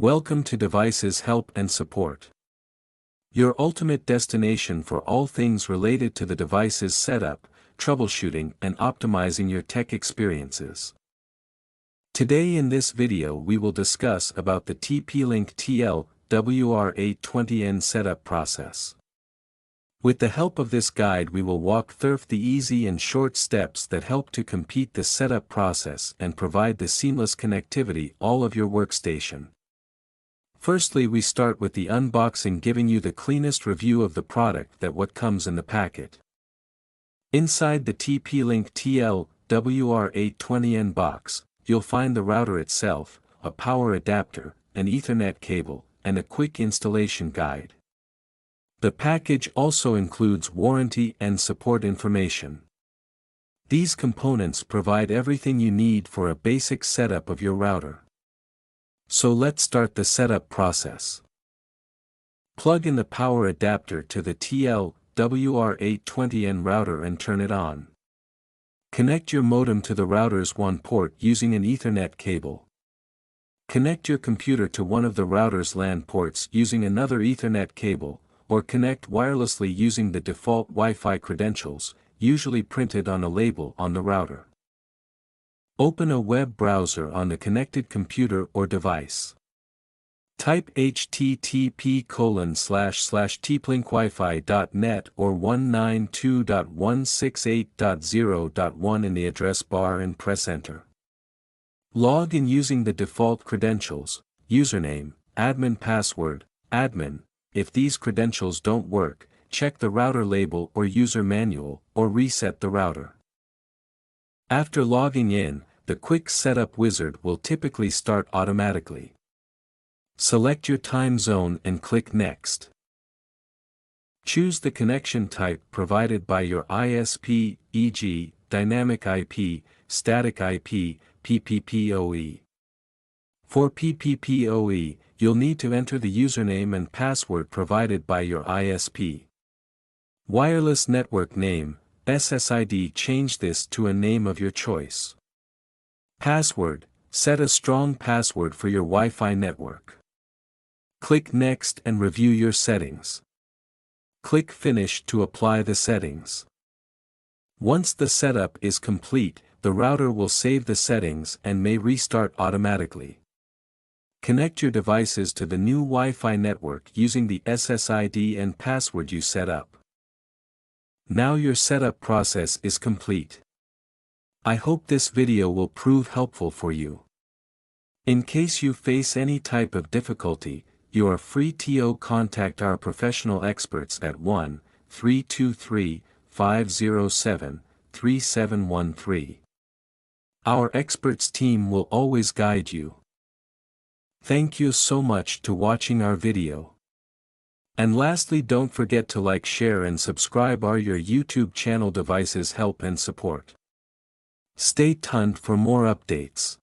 Welcome to Devices Help and Support, your ultimate destination for all things related to the device's setup, troubleshooting and optimizing your tech experiences. Today in this video we will discuss about the TP-Link TL-WR820N setup process. With the help of this guide we will walk through the easy and short steps that help to complete the setup process and provide the seamless connectivity all of your workstation. Firstly, we start with the unboxing, giving you the cleanest review of the product that what comes in the packet. Inside the TP-Link TL-WR820N box, you'll find the router itself, a power adapter, an Ethernet cable, and a quick installation guide. The package also includes warranty and support information. These components provide everything you need for a basic setup of your router. So let's start the setup process. Plug in the power adapter to the TL-WR820N router and turn it on. Connect your modem to the router's one port using an Ethernet cable. Connect your computer to one of the router's LAN ports using another Ethernet cable, or connect wirelessly using the default Wi-Fi credentials, usually printed on a label on the router. Open a web browser on the connected computer or device. Type http://tplinkwfi.net or 192.168.0.1 in the address bar and press enter. Log in using the default credentials, username, admin password, admin. If these credentials don't work, check the router label or user manual, or reset the router. After logging in, the quick setup wizard will typically start automatically. Select your time zone and click Next. Choose the connection type provided by your ISP, e.g., Dynamic IP, Static IP, PPPoE. For PPPoE, you'll need to enter the username and password provided by your ISP. Wireless network name, SSID, change this to a name of your choice. Password, set a strong password for your Wi-Fi network. Click Next and review your settings. Click Finish to apply the settings. Once the setup is complete, the router will save the settings and may restart automatically. Connect your devices to the new Wi-Fi network using the SSID and password you set up. Now your setup process is complete. I hope this video will prove helpful for you. In case you face any type of difficulty, you are free to contact our professional experts at 1-323-507-3713. Our experts team will always guide you. Thank you so much to watching our video. And lastly, don't forget to like, share and subscribe our your YouTube channel Devices Help and Support. Stay tuned for more updates.